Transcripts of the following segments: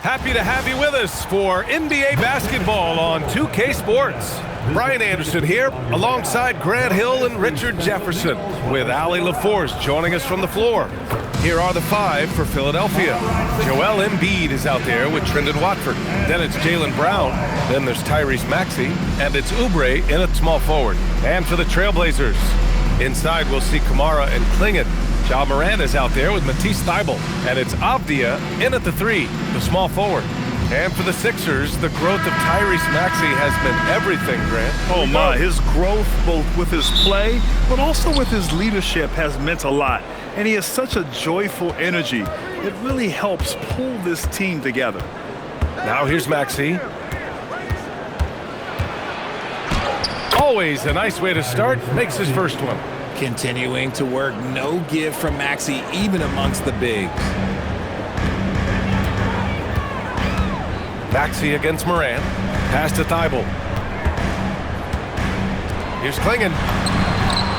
Happy to have you with us for NBA basketball on 2K Sports. Brian Anderson here, alongside Grant Hill and Richard Jefferson, with Ali LaForce joining us from the floor. Here are the five for Philadelphia. Joel Embiid is out there with Trendon Watford. Then it's Jalen Brown. Then there's Tyrese Maxey. And it's Oubre in at small forward. And for the Trailblazers, inside we'll see Kamara and Klingon. Ja Morant is out there with Matisse Thybulle. And it's Avdia in at the three, the small forward. And for the Sixers, the growth of Tyrese Maxey has been everything, Grant. Oh my, his growth both with his play, but also with his leadership has meant a lot. And he has such a joyful energy. It really helps pull this team together. Now here's Maxey. Always a nice way to start, makes his first one. Continuing to work, no give from Maxey, even amongst the bigs. Maxey against Morant. Pass to Thybulle. Here's Klingon.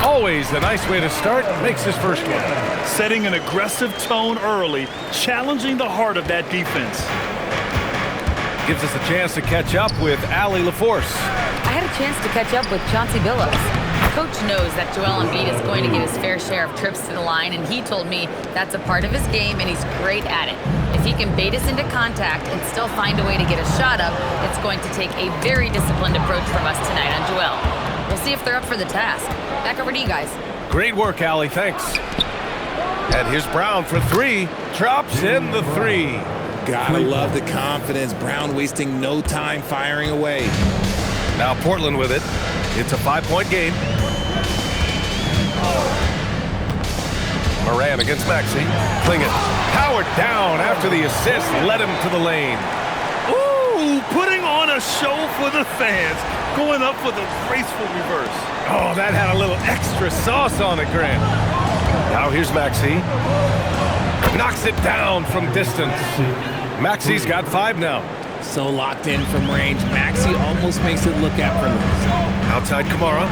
Always a nice way to start, makes his first one. Setting an aggressive tone early, challenging the heart of that defense. Gives us a chance to catch up with Ali LaForce. I had a chance to catch up with Chauncey Billups. Coach knows that Joel Embiid is going to get his fair share of trips to the line, and he told me that's a part of his game, and he's great at it. If he can bait us into contact and still find a way to get a shot up, it's going to take a very disciplined approach from us tonight on Joel. We'll see if they're up for the task. Back over to you guys. Great work, Ali. Thanks. And here's Brown for three. Drops in the three. Gotta love the confidence. Brown wasting no time firing away. Now Portland with it. It's a 5-point game. Morant against Maxey. Klingon. Powered down after the assist. Led him to the lane. Ooh, putting on a show for the fans. Going up with a graceful reverse. Oh, that had a little extra sauce on it, Grant. Now here's Maxey. Knocks it down from distance. Maxey's got 5 now. So locked in from range, Maxey almost makes it look effortless. Outside Kamara.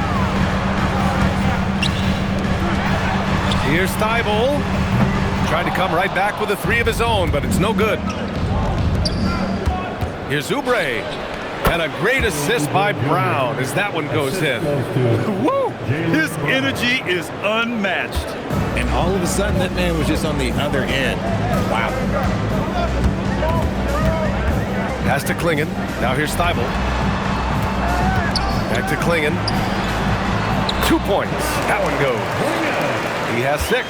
Here's Thybulle. Tried to come right back with a 3 of his own, but it's no good. Here's Oubre. And a great assist by Brown as that one goes in. Woo! His energy is unmatched. And all of a sudden, that man was just on the other end. Wow. Pass to Klingon. Now here's Thybulle. Back to Klingon. 2 points. That one goes. He has 6.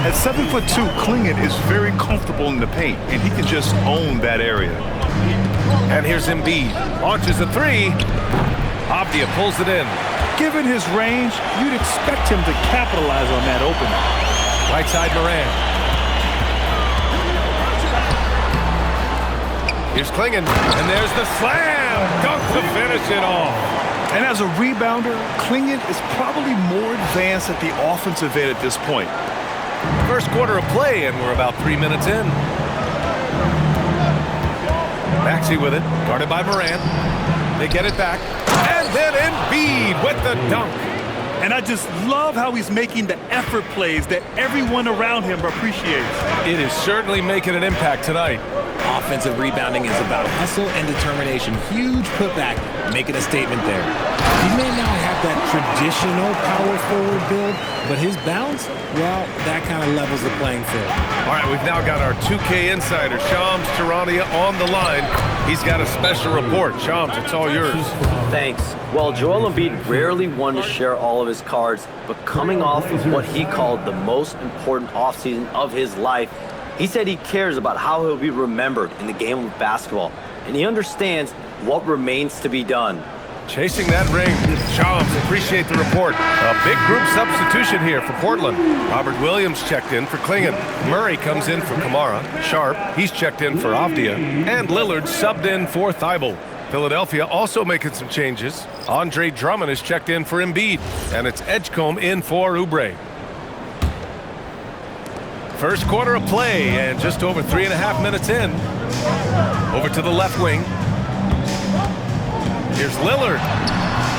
At 7'2", Klingon is very comfortable in the paint, and he can just own that area. And here's Embiid. Launches a 3. Avdia pulls it in. Given his range, you'd expect him to capitalize on that opening. Right side Morant. Here's Klingon, and there's the slam! Dunk to finish it off. And as a rebounder, Klingon is probably more advanced at the offensive end at this point. First quarter of play, and we're about 3 minutes in. Maxey with it, guarded by Morant. They get it back, and then Embiid with the dunk. And I just love how he's making the effort plays that everyone around him appreciates. It is certainly making an impact tonight. Offensive rebounding is about hustle and determination. Huge putback, making a statement there. He may not have that traditional power forward build, but his bounce, well, that kind of levels the playing field. All right, we've now got our 2K insider, Shams Charania, on the line. He's got a special report. Shams, it's all yours. Thanks. Well, Joel Embiid rarely wanted to share all of his cards, but coming off of what he called the most important offseason of his life, he said he cares about how he'll be remembered in the game of basketball, and he understands what remains to be done. Chasing that ring. Shams, appreciate the report. A big group substitution here for Portland. Robert Williams checked in for Klingon. Murray comes in for Kamara. Sharp, he's checked in for Avdia. And Lillard subbed in for Thybulle. Philadelphia also making some changes. Andre Drummond is checked in for Embiid. And it's Edgecombe in for Oubre. First quarter of play, and just over 3.5 minutes in. Over to the left wing. Here's Lillard.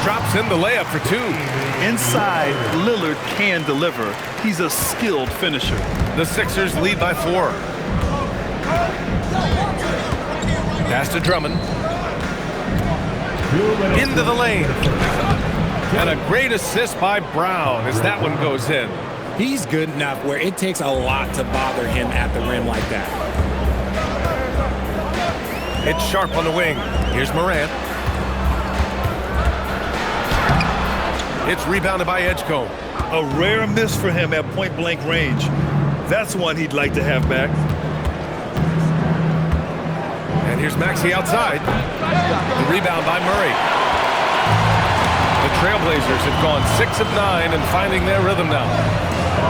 Drops in the layup for 2. Inside, Lillard can deliver. He's a skilled finisher. The Sixers lead by 4. Pass to Drummond. Into the lane. And a great assist by Brown as that one goes in. He's good enough where it takes a lot to bother him at the rim like that. It's Sharp on the wing. Here's Morant. It's rebounded by Edgecombe. A rare miss for him at point-blank range. That's one he'd like to have back. And here's Maxey outside. The rebound by Murray. The Trailblazers have gone 6 of 9 and finding their rhythm now.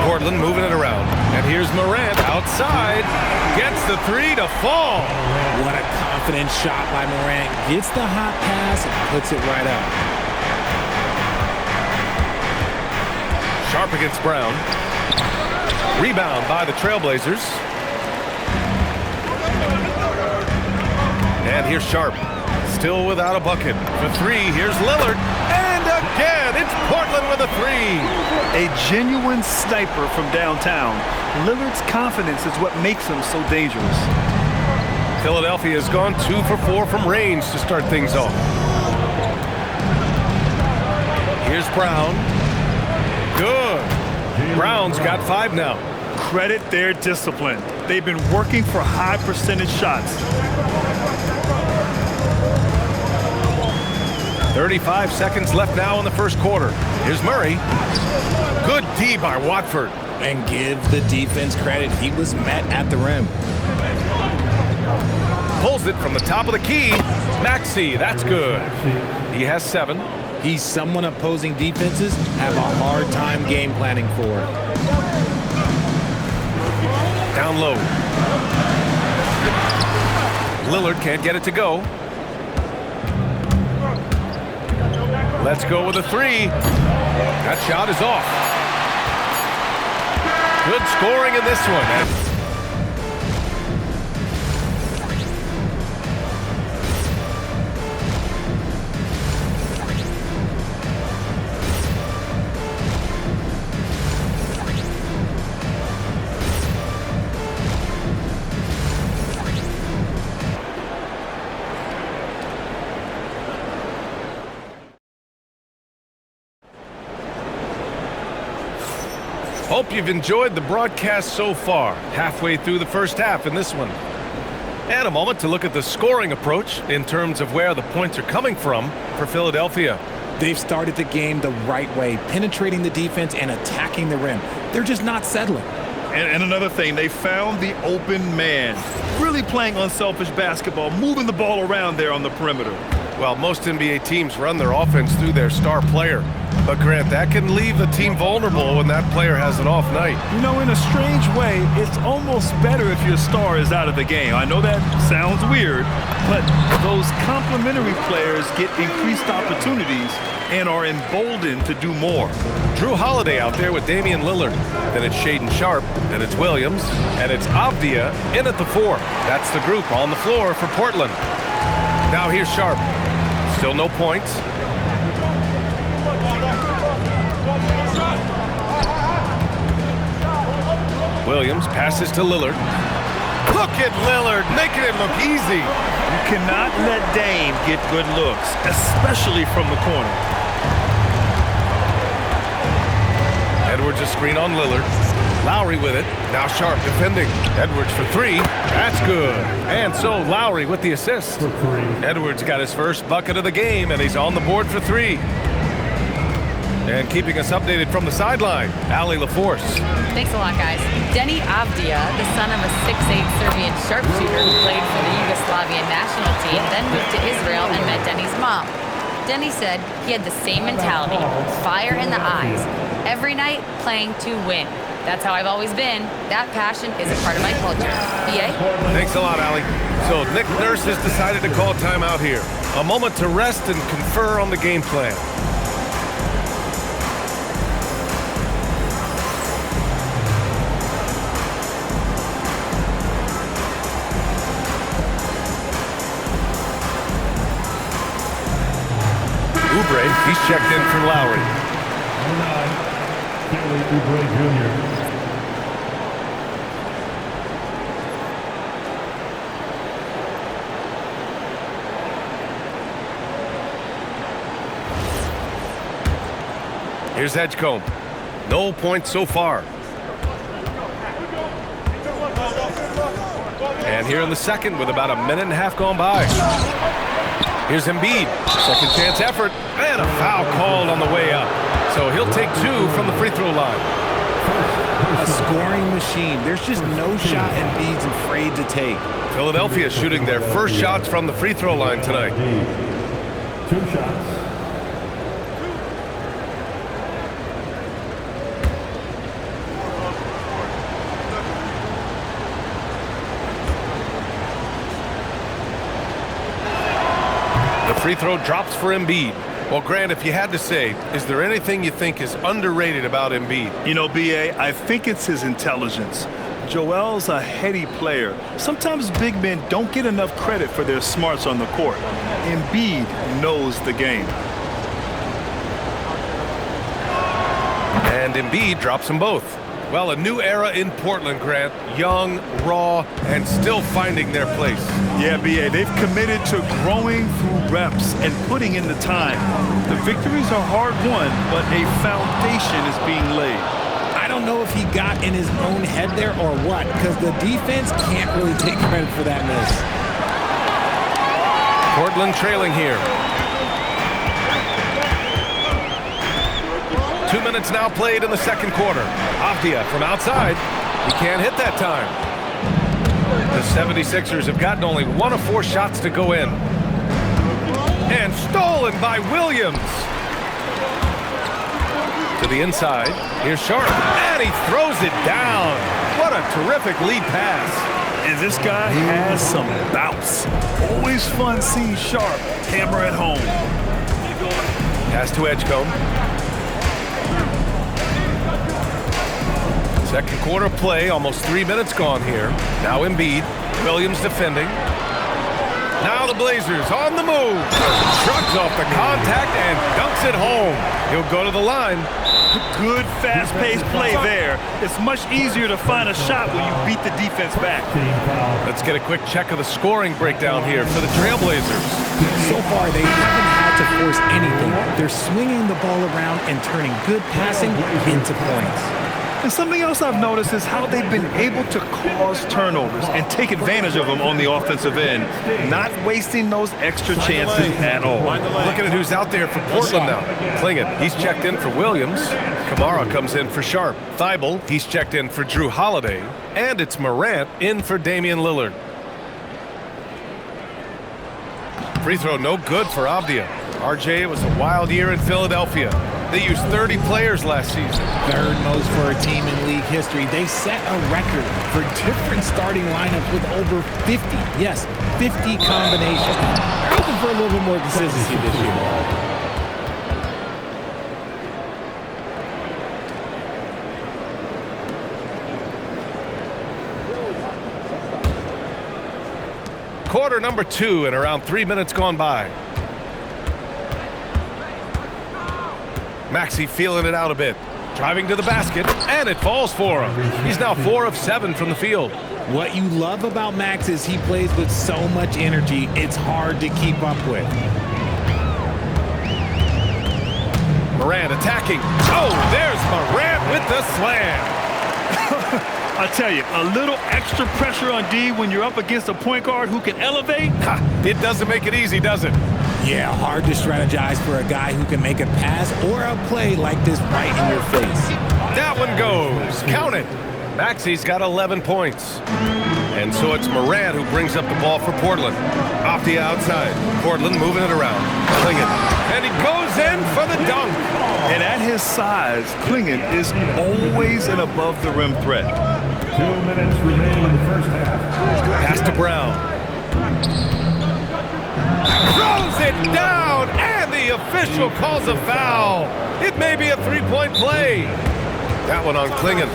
Portland moving it around. And here's Morant outside. Gets the three to fall. What a confident shot by Morant. Gets the hot pass and puts it right up. Sharp against Brown. Rebound by the Trailblazers. And here's Sharp. Still without a bucket. For three, here's Lillard. And again, it's Portland with a three. A genuine sniper from downtown. Lillard's confidence is what makes him so dangerous. Philadelphia has gone 2 for 4 from range to start things off. Here's Brown. Good. Brown's got 5 now. Credit their discipline. They've been working for high percentage shots. 35 seconds left now in the first quarter. Here's Murray. Good D by Watford. And give the defense credit. He was met at the rim. Pulls it from the top of the key. Maxey, that's good. He has 7. He's someone opposing defenses have a hard time game planning for. Down low. Lillard can't get it to go. Let's go with a 3. That shot is off. Good scoring in this one. Hope you've enjoyed the broadcast so far. Halfway through the first half in this one. And a moment to look at the scoring approach in terms of where the points are coming from for Philadelphia. They've started the game the right way, penetrating the defense and attacking the rim. They're just not settling. And another thing, they found the open man. Really playing unselfish basketball, moving the ball around there on the perimeter. Well, most NBA teams run their offense through their star player. But, Grant, that can leave the team vulnerable when that player has an off night. You know, in a strange way, it's almost better if your star is out of the game. I know that sounds weird, but those complementary players get increased opportunities and are emboldened to do more. Drew Holiday out there with Damian Lillard. Then it's Shaedon Sharp. Then it's Williams. And it's Avdia in at the 4. That's the group on the floor for Portland. Now here's Sharp. Still no points. Williams passes to Lillard. Look at Lillard, making it look easy. You cannot let Dame get good looks, especially from the corner. Edwards a screen on Lillard. Lowry with it. Now Sharp defending. Edwards for 3. That's good. And so Lowry with the assist. Edwards got his first bucket of the game, and he's on the board for 3. And keeping us updated from the sideline, Allie LaForce. Thanks a lot, guys. Denny Avdia, the son of a 6'8" Serbian sharpshooter who played for the Yugoslavian national team, then moved to Israel and met Denny's mom. Denny said he had the same mentality, fire in the eyes. Every night, playing to win. That's how I've always been. That passion is a part of my culture. BA? Thanks a lot, Allie. So Nick Nurse has decided to call timeout here. A moment to rest and confer on the game plan. Oubre, he's checked in for Lowry. Oubre Jr. Here's Edgecombe. No points so far. And here in the second with about a minute and a half gone by. Here's Embiid. Second chance effort. And a foul called on the way up. So he'll take 2 from the free throw line. A scoring machine. There's just no shot Embiid's afraid to take. Philadelphia shooting their first shots from the free throw line tonight. 2 shots. The free throw drops for Embiid. Well, Grant, if you had to say, is there anything you think is underrated about Embiid? You know, B.A., I think it's his intelligence. Joel's a heady player. Sometimes big men don't get enough credit for their smarts on the court. Embiid knows the game. And Embiid drops them both. Well, a new era in Portland, Grant. Young, raw, and still finding their place. Yeah, B.A., they've committed to growing through reps and putting in the time. The victories are hard-won, but a foundation is being laid. I don't know if he got in his own head there or what, because the defense can't really take credit for that miss. Portland trailing here. 2 minutes now played in the second quarter. Avdia from outside. He can't hit that time. The 76ers have gotten only 1 of 4 shots to go in. And stolen by Williams. To the inside. Here's Sharp. And he throws it down. What a terrific lead pass. And this guy has some bounce. Always fun seeing Sharp hammer at home. Pass to Edgecombe. Second quarter play, almost 3 minutes gone here. Now Embiid, Williams defending. Now the Blazers on the move. Shrugs off the contact and dunks it home. He'll go to the line. Good fast-paced play there. It's much easier to find a shot when you beat the defense back. Let's get a quick check of the scoring breakdown here for the Trailblazers. So far, they haven't had to force anything. They're swinging the ball around and turning good passing into points. And something else I've noticed is how they've been able to cause turnovers and take advantage of them on the offensive end, not wasting those extra chances at all. Looking at who's out there for Portland now. Klingon, he's checked in for Williams. Kamara comes in for Sharp. Thibault, he's checked in for Drew Holiday. And it's Morant in for Damian Lillard. Free throw no good for Avdia. RJ, it was a wild year in Philadelphia. They used 30 players last season. Third most for a team in league history. They set a record for different starting lineups with over 50. Yes, 50 combinations. They're looking for a little bit more consistency this year. Quarter number 2 and around 3 minutes gone by. Maxey feeling it out a bit. Driving to the basket, and it falls for him. He's now 4 of 7 from the field. What you love about Max is he plays with so much energy, it's hard to keep up with. Morant attacking. Oh, there's Morant with the slam. I tell you, a little extra pressure on D when you're up against a point guard who can elevate. It doesn't make it easy, does it? Yeah, hard to strategize for a guy who can make a pass or a play like this right in your face. That one goes. Count it. Maxey's got 11 points. And so it's Morant who brings up the ball for Portland. Off the outside. Portland moving it around. Klingon. And he goes in for the dunk. And at his size, Klingon is always an above-the-rim threat. 2 minutes remaining in the first half. Pass to Brown. Throws it down, and the official calls a foul. It may be a three-point play. That one on Klingon.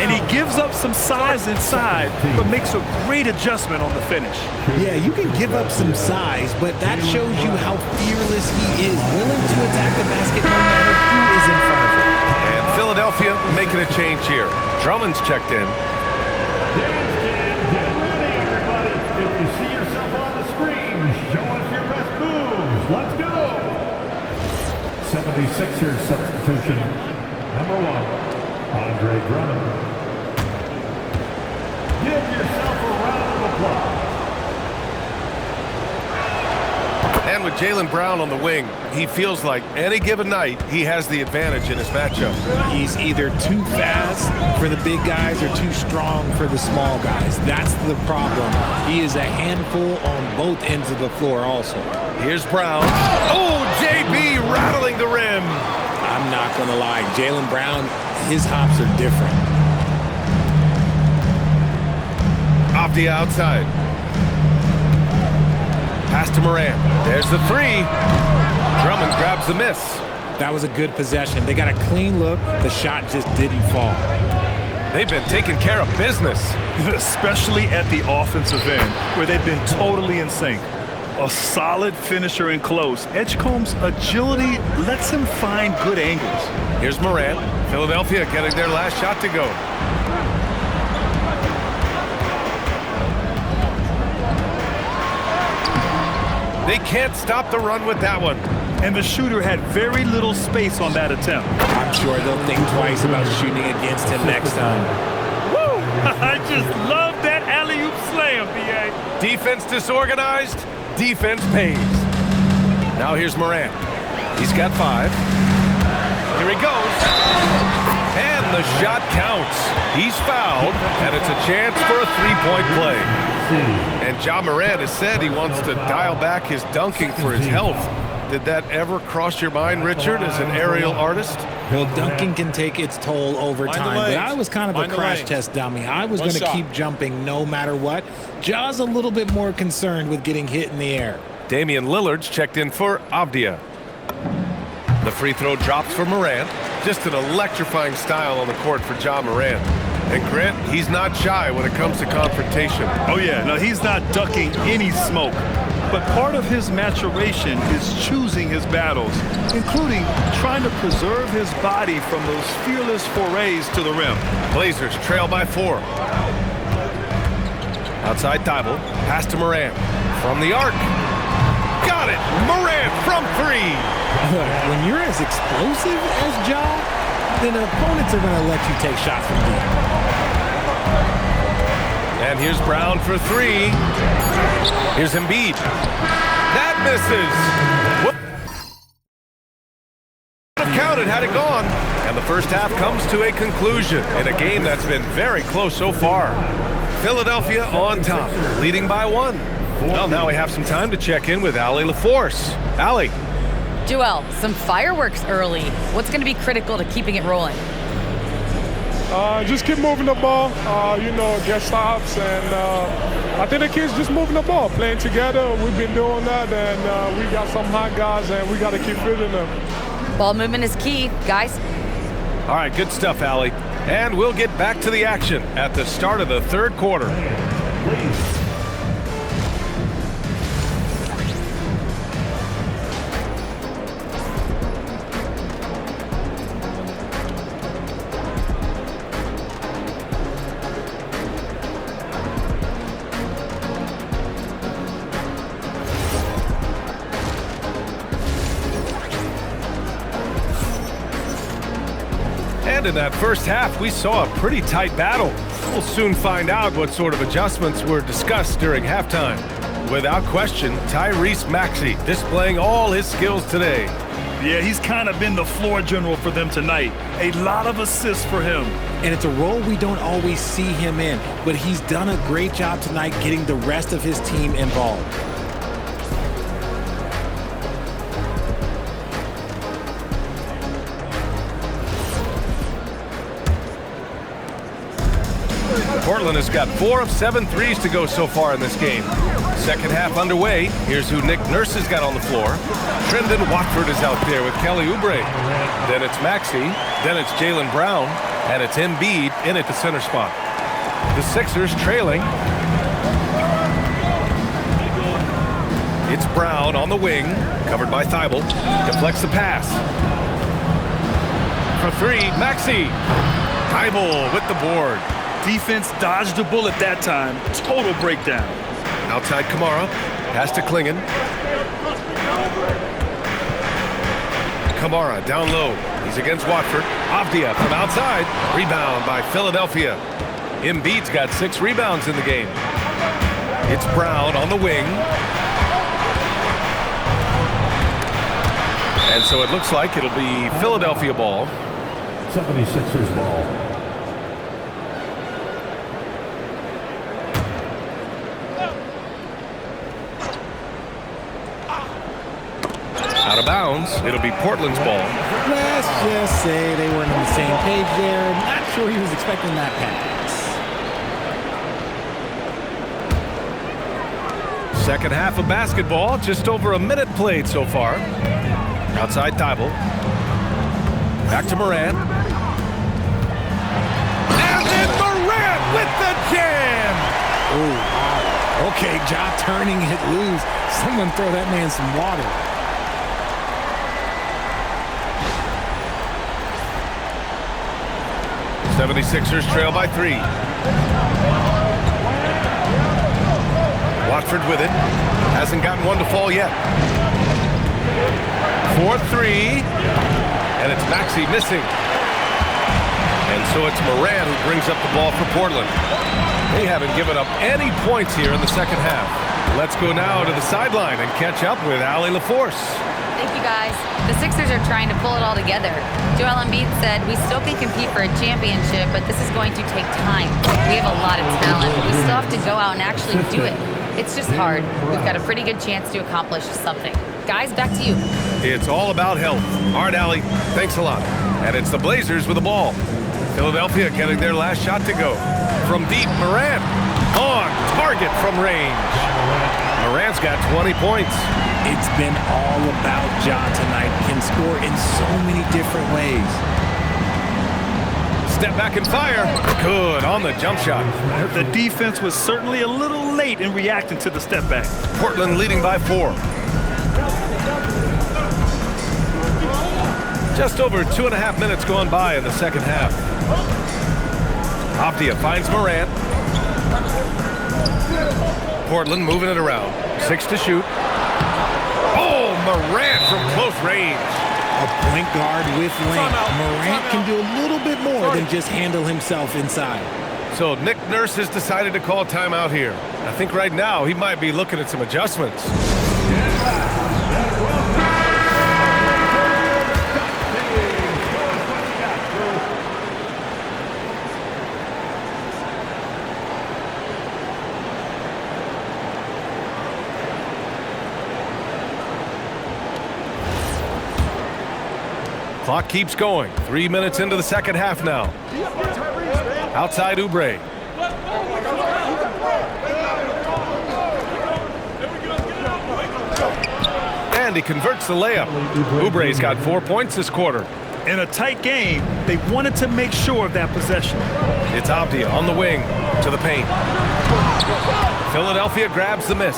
And he gives up some size inside, but makes a great adjustment on the finish. Yeah, you can give up some size, but that shows you how fearless he is, willing to attack the basket no matter who is in front of him. And Philadelphia making a change here. Drummond's checked in. Get ready, everybody. If you see yourself on the screen, show us your best moves. Let's go. 76ers substitution. Number 1, Andre Drummond. Give yourself a round of applause. And with Jalen Brown on the wing, he feels like any given night he has the advantage in his matchup. He's either too fast for the big guys or too strong for the small guys. That's the problem. He is a handful on both ends of the floor also. Here's Brown. Oh, JB rattling the rim. I'm not going to lie. Jalen Brown, his hops are different. Off the outside. Pass to Morant. There's the three. Drummond grabs the miss. That was a good possession. They got a clean look. The shot just didn't fall. They've been taking care of business. Especially at the offensive end, where they've been totally in sync. A solid finisher in close. Edgecombe's agility lets him find good angles. Here's Morant. Philadelphia getting their last shot to go. They can't stop the run with that one. And the shooter had very little space on that attempt. I'm sure they'll think twice about shooting against him next time. Woo! I just love that alley-oop slam, B.A. Defense disorganized, defense pays. Now here's Morant. He's got 5. Here he goes. And the shot counts. He's fouled, and it's a chance for a three-point play. And Ja Morant has said he wants to dial back his dunking for his health. Did that ever cross your mind, Richard, as an aerial artist? Well, dunking can take its toll over time, but I was kind of a crash test dummy. I was going to keep jumping no matter what. Ja's a little bit more concerned with getting hit in the air. Damian Lillard's checked in for Avdia. The free throw drops for Morant. Just an electrifying style on the court for Ja Morant. And Grant, he's not shy when it comes to confrontation. Oh yeah, no, he's not ducking any smoke. But part of his maturation is choosing his battles, including trying to preserve his body from those fearless forays to the rim. Blazers trail by 4. Outside Thibault, pass to Morant. From the arc. Got it! Morant from 3! When you're as explosive as Ja, then opponents are going to let you take shots from deep. And here's Brown for 3. Here's Embiid. That misses. Whoop. Would have counted had it gone. And the first half comes to a conclusion in a game that's been very close so far. Philadelphia on top, leading by 1. Well, now we have some time to check in with Allie LaForce. Allie. Joel, some fireworks early. What's going to be critical to keeping it rolling? Just keep moving the ball, get stops, and I think the kids just moving the ball, playing together. We've been doing that, and we got some hot guys, and we got to keep feeding them. Ball movement is key, guys. All right, good stuff, Allie. And we'll get back to the action at the start of the third quarter. And in that first half, we saw a pretty tight battle. We'll soon find out what sort of adjustments were discussed during halftime. Without question, Tyrese Maxey displaying all his skills today. Yeah, he's kind of been the floor general for them tonight. A lot of assists for him. And it's a role we don't always see him in, but he's done a great job tonight getting the rest of his team involved. Portland has got 4 of 7 threes to go so far in this game. Second half underway. Here's who Nick Nurse has got on the floor. Trendon Watford is out there with Kelly Oubre. Then it's Maxey. Then it's Jalen Brown. And it's Embiid in at the center spot. The Sixers trailing. It's Brown on the wing, covered by Thibault. Deflects the pass. For 3, Maxey. Thibault with the board. Defense dodged a bullet that time. Total breakdown. Outside Kamara. Pass to Klingon. Kamara down low. He's against Watford. Avdia from outside. Rebound by Philadelphia. Embiid's got 6 rebounds in the game. It's Brown on the wing. And so it looks like it'll be Philadelphia ball. 76ers ball. Out of bounds. It'll be Portland's ball. Let's just say they weren't on the same page there. Not sure he was expecting that pass. Second half of basketball. Just over a minute played so far. Outside Thibault. Back to Morant. And then Morant with the jam! Oh, wow. Okay, Ja turning it loose. Someone throw that man some water. '76ers trail by 3. Watford with it. Hasn't gotten one to fall yet. 4-3. And it's Maxey missing. And so it's Morant who brings up the ball for Portland. They haven't given up any points here in the second half. Let's go now to the sideline and catch up with Allie LaForce. Thank you, guys. The Sixers are trying to pull it all together. Joel Embiid said, we still can compete for a championship, but this is going to take time. We have a lot of talent. We still have to go out and actually do it. It's just hard. We've got a pretty good chance to accomplish something. Guys, back to you. It's all about health. All right, Allie, thanks a lot. And it's the Blazers with the ball. Philadelphia getting their last shot to go. From deep, Morant on target from range. Morant's got 20 points. It's been all about Ja tonight. Can score in so many different ways. Step back and fire. Good on the jump shot. The defense was certainly a little late in reacting to the step back. Portland leading by 4. Just over 2.5 minutes gone by in the second half. Avdia finds Morant. Portland moving it around. 6 to shoot. Oh, Morant from close range. A point guard with length. Morant can do a little bit more than just handle himself inside. So Nick Nurse has decided to call timeout here. I think right now he might be looking at some adjustments. Clock keeps going. 3 minutes into the second half now. Outside Oubre. And he converts the layup. Oubre's got 4 points this quarter. In a tight game, they wanted to make sure of that possession. It's Avdia on the wing to the paint. Philadelphia grabs the miss.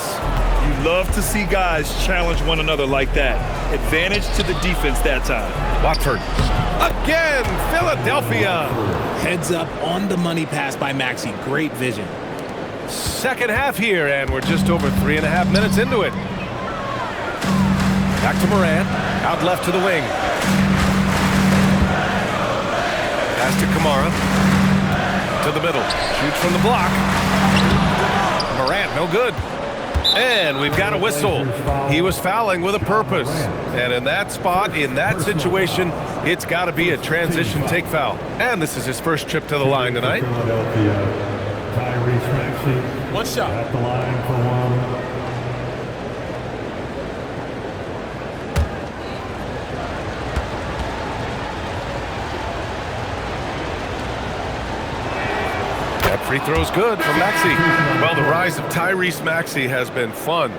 You love to see guys challenge one another like that. Advantage to the defense that time. Watford. Again, Philadelphia. Heads up on the money pass by Maxey. Great vision. Second half here, and we're just over 3.5 minutes into it. Back to Morant. Out left to the wing. Pass to Kamara. To the middle. Shoots from the block. Morant, no good. And we've got a whistle. He was fouling with a purpose. And in that spot, in that situation, it's got to be a transition take foul. And this is his first trip to the line tonight. Tyrese Maxey. One shot. At the line for one. That free throw's good from Maxey. Well, the rise of Tyrese Maxey has been fun.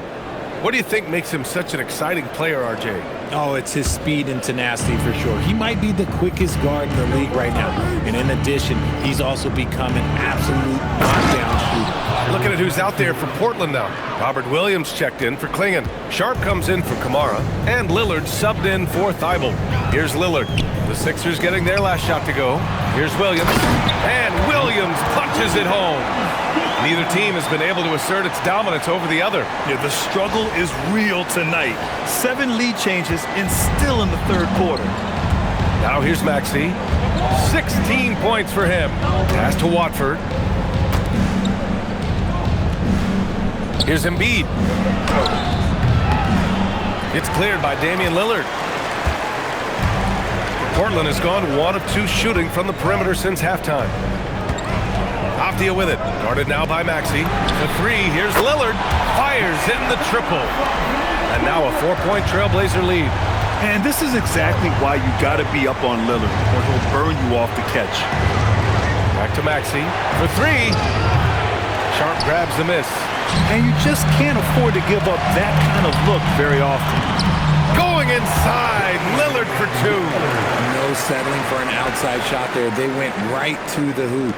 What do you think makes him such an exciting player, RJ? Oh, it's his speed and tenacity for sure. He might be the quickest guard in the league right now. And in addition, he's also become an absolute knockdown shooter. Looking at who's out there for Portland now. Robert Williams checked in for Klingon. Sharp comes in for Kamara. And Lillard subbed in for Thibault. Here's Lillard. The Sixers getting their last shot to go. Here's Williams. And Williams punches it home. Neither team has been able to assert its dominance over the other. Yeah, the struggle is real tonight. 7 lead changes and still in the third quarter. Now here's Maxey. 16 points for him. Pass to Watford. Here's Embiid. It's cleared by Damian Lillard. Portland has gone 1 of 2 shooting from the perimeter since halftime. Avdia with it. Guarded now by Maxey. The 3. Here's Lillard. Fires in the triple. And now a 4-point Trailblazer lead. And this is exactly why you got to be up on Lillard, or he'll burn you off the catch. Back to Maxey. For 3. Sharp grabs the miss. And you just can't afford to give up that kind of look very often. Going inside. Lillard for 2. No settling for an outside shot there. They went right to the hoop.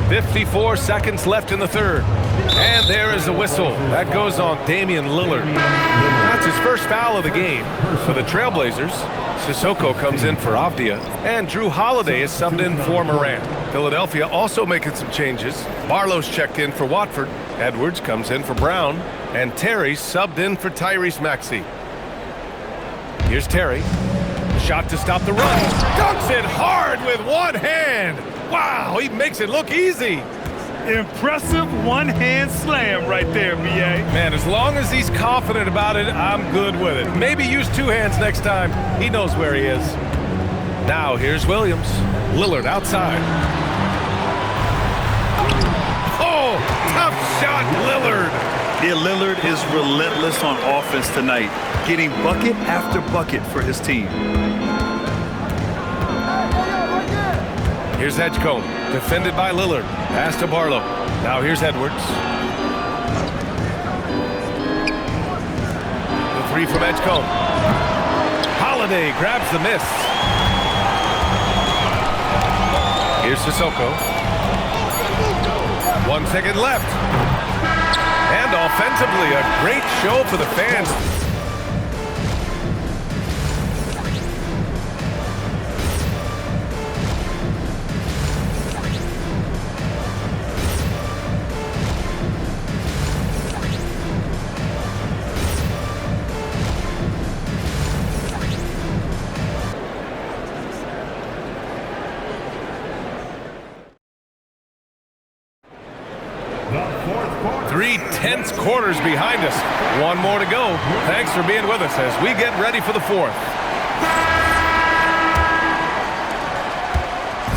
54 seconds left in the third. And there is a whistle. That goes on Damian Lillard. That's his first foul of the game. For the Trailblazers, Sissoko comes in for Avdia, and Drew Holiday is subbed in for Morant. Philadelphia also making some changes. Barlow's checked in for Watford. Edwards comes in for Brown, and Terry subbed in for Tyrese Maxey. Here's Terry. Shot to stop the run. Dunks it hard with one hand. Wow, he makes it look easy. Impressive one-hand slam right there, B.A. Man, as long as he's confident about it, I'm good with it. Maybe use 2 hands next time. He knows where he is. Now, here's Williams. Lillard outside. Oh, tough shot, Lillard. Yeah, Lillard is relentless on offense tonight, getting bucket after bucket for his team. Here's Edgecombe, defended by Lillard. Pass to Barlow. Now here's Edwards. The 3 from Edgecombe. Holiday grabs the miss. Here's Sissoko. 1 second left. And offensively, a great show for the fans. Three tense quarters behind us. 1 more to go. Thanks for being with us as we get ready for the 4th.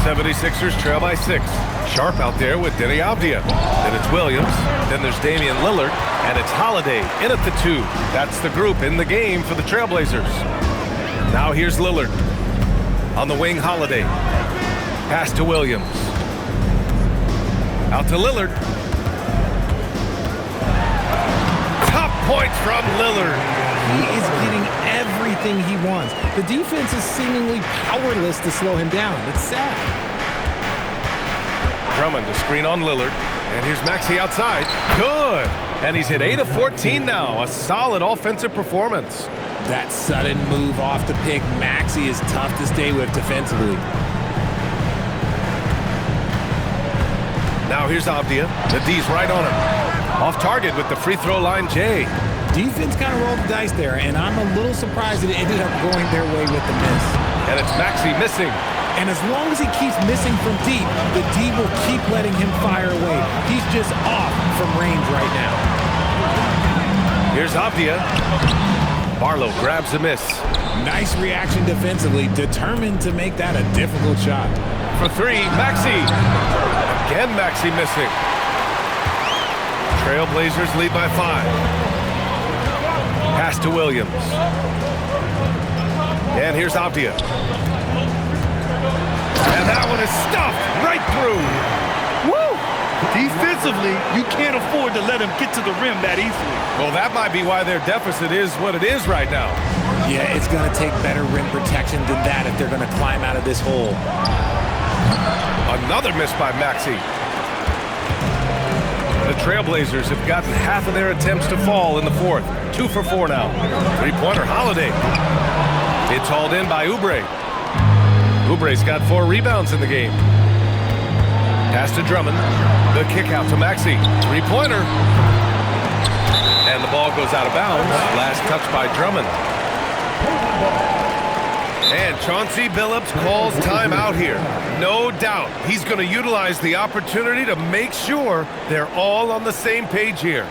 76ers trail by 6. Sharp out there with Denny Avdia. Then it's Williams. Then there's Damian Lillard. And it's Holiday in at the 2. That's the group in the game for the Trailblazers. Now here's Lillard. On the wing, Holiday. Pass to Williams. Out to Lillard. Points from Lillard. He is getting everything he wants. The defense is seemingly powerless to slow him down. It's sad. Drummond to screen on Lillard. And here's Maxey outside. Good. And he's hit 8 of 14 now. A solid offensive performance. That sudden move off the pick, Maxey, is tough to stay with defensively. Now here's Avdia. The D's right on him. Off target with the free throw line, Jay. Defense kind of rolled the dice there, and I'm a little surprised that it ended up going their way with the miss. And it's Maxey missing. And as long as he keeps missing from deep, the D will keep letting him fire away. He's just off from range right now. Here's Avdia. Barlow grabs the miss. Nice reaction defensively, determined to make that a difficult shot. For 3, Maxey. Again, Maxey missing. Trailblazers lead by 5. Pass to Williams. And here's Avdia. And that one is stuffed right through. Woo! Defensively, you can't afford to let him get to the rim that easily. Well, that might be why their deficit is what it is right now. Yeah, it's going to take better rim protection than that if they're going to climb out of this hole. Another miss by Maxey. The Trailblazers have gotten half of their attempts to fall in the 4th. 2 for 4 now. 3-pointer Holiday. It's hauled in by Oubre. Oubre's got 4 rebounds in the game. Pass to Drummond. The kick out to Maxey. Three-pointer. And the ball goes out of bounds. Last touch by Drummond. And Chauncey Billups calls timeout here. No doubt he's going to utilize the opportunity to make sure they're all on the same page here.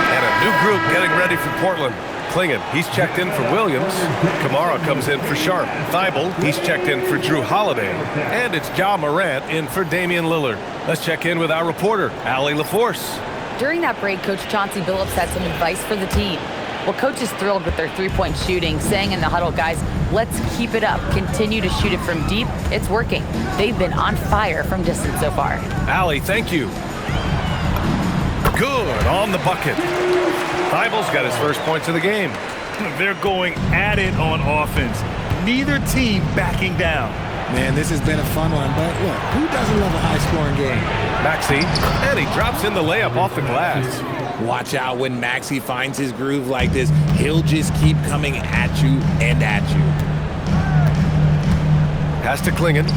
And a new group getting ready for Portland. Klingon, he's checked in for Williams. Kamara comes in for Sharp. Thibault, he's checked in for Drew Holiday. And it's Ja Morant in for Damian Lillard. Let's check in with our reporter, Allie LaForce. During that break, Coach Chauncey Billups had some advice for the team. Well, Coach is thrilled with their three-point shooting, saying in the huddle, guys, let's keep it up. Continue to shoot it from deep. It's working. They've been on fire from distance so far. Allie, thank you. Good on the bucket. Thibault's got his first points of the game. They're going at it on offense. Neither team backing down. Man, this has been a fun one, but look, who doesn't love a high-scoring game? Maxey, and he drops in the layup off the glass. Watch out when Maxey finds his groove like this. He'll just keep coming at you and at you. Pass to Klingon.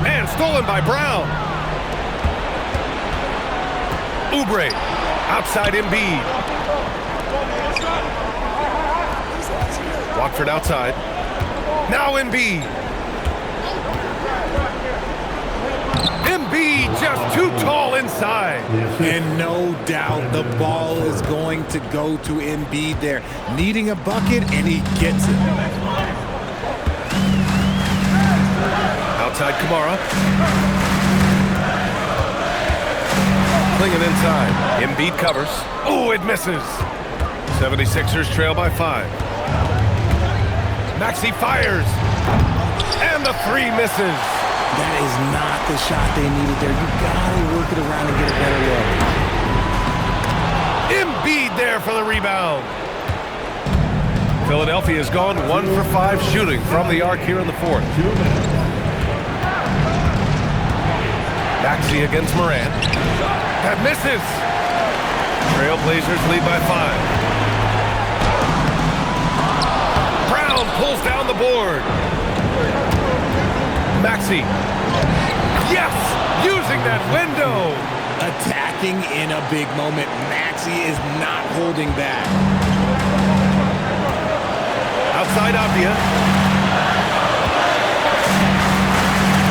And stolen by Brown. Oubre, outside Embiid. Watford outside. Now Embiid. Embiid just too tall inside. And no doubt the ball is going to go to Embiid there. Needing a bucket, and he gets it. Outside Kamara. Klingon inside. Embiid covers. Oh, it misses. 76ers trail by 5. Maxey fires. And the three misses. That is not the shot they needed there. You gotta work it around and get a better look. Embiid there for the rebound. Philadelphia has gone 1 for 5 shooting from the arc here in the fourth. Maxey against Morant. That misses. Trailblazers lead by 5. Brown pulls down the board. Maxey. Yes! Using that window. Attacking in a big moment. Maxey is not holding back. Outside Avdia.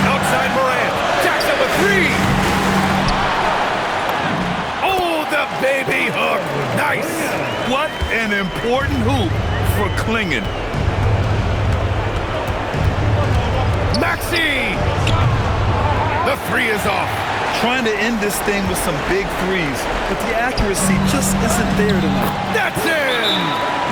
Outside Morant. Jacks up a three. Oh, the baby hook. Nice. What an important hoop for Klingon. Maxey! The three is off. Trying to end this thing with some big threes, but the accuracy just isn't there tonight. That's in!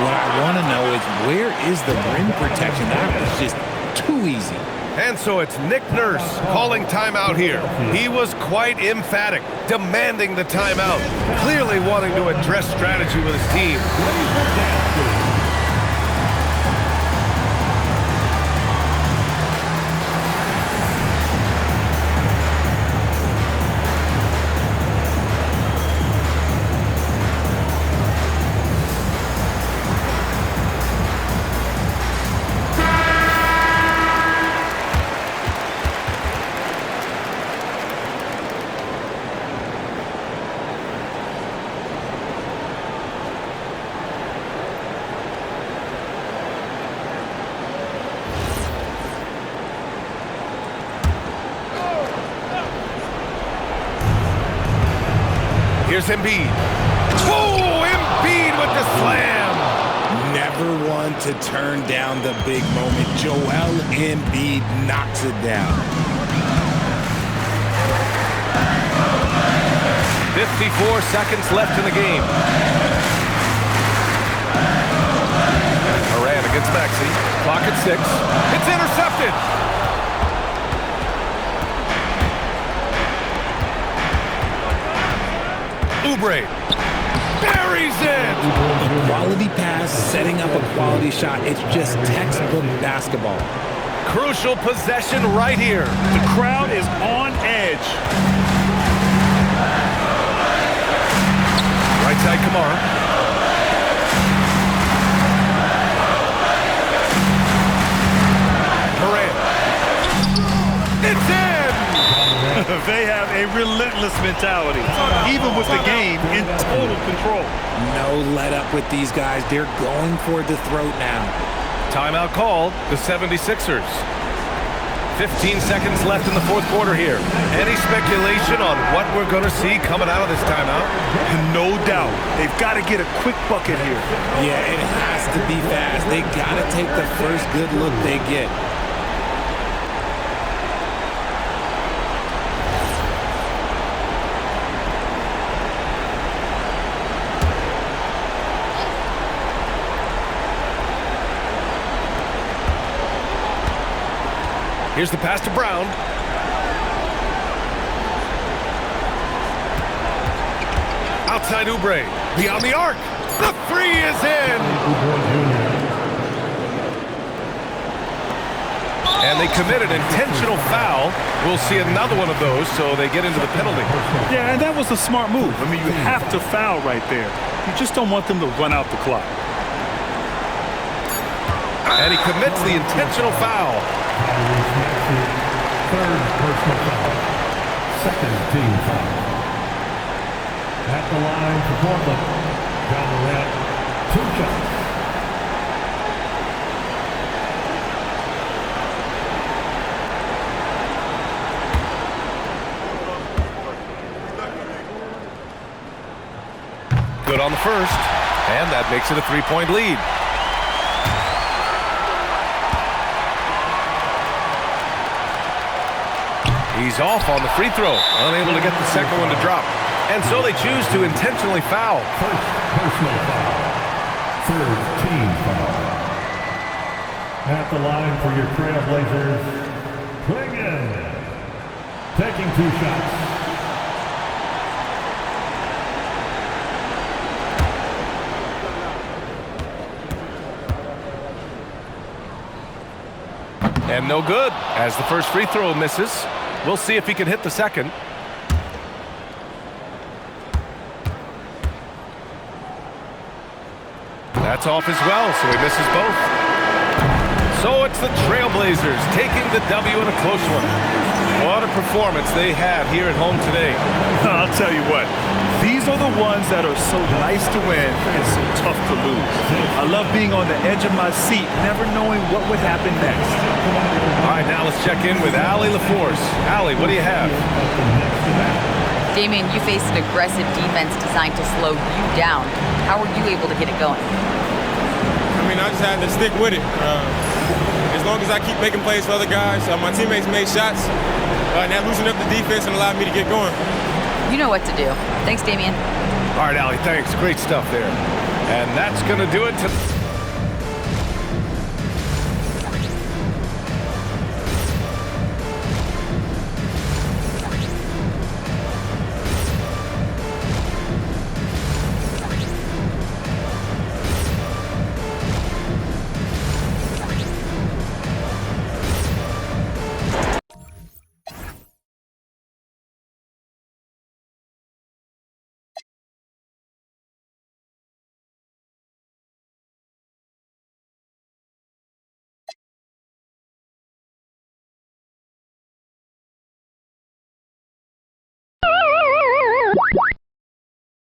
What I want to know is where is the rim protection? That was just too easy. And so it's Nick Nurse calling timeout here. He was quite emphatic, demanding the timeout, clearly wanting to address strategy with his team. Here's Embiid. Oh, Embiid with the slam. Never one to turn down the big moment. Joel Embiid knocks it down. 54 seconds left in the game. Morant against Maxey. Clock at 6. It's intercepted. Oubre buries it. A quality pass, setting up a quality shot. It's just textbook basketball. Crucial possession right here. The crowd is on edge. Right side Kamara. lays in! They have a relentless mentality, even with the game in total control. No let up with these guys. They're going for the throat now. Timeout called, the 76ers. 15 seconds left in the fourth quarter here. Any speculation on what we're going to see coming out of this timeout? No doubt. They've got to get a quick bucket here. Yeah, it has to be fast. They got to take the first good look they get. Here's the pass to Brown. Outside Oubre. Beyond the arc. The three is in. And they committed an intentional foul. We'll see another one of those, so they get into the penalty. Yeah, and that was a smart move. I mean, you have to foul right there. You just don't want them to run out the clock. And he commits the intentional foul. Third personal foul. Second team foul. At the line for Portland, John Morant, 2 shots. Good on the first, and that makes it a 3-point lead. He's off on the free throw, unable to get the second one to drop. And so they choose to intentionally foul. First personal foul. Third team foul. At the line for your Trailblazers, Clingan, taking 2 shots. And no good, as the first free throw misses. We'll see if he can hit the second. That's off as well, so he misses both. So it's the Trailblazers taking the W in a close one. What a performance they had here at home today. I'll tell you what, these are the ones that are so nice to win and so tough to lose. I love being on the edge of my seat, never knowing what would happen next. All right, now let's check in with Allie LaForce. Allie, what do you have? Damian, you faced an aggressive defense designed to slow you down. How were you able to get it going? I mean, I just had to stick with it. As long as I keep making plays for other guys, my teammates made shots, and that loosened up the defense and allowed me to get going. You know what to do. Thanks, Damian. All right, Allie, thanks. Great stuff there. And that's going to do it.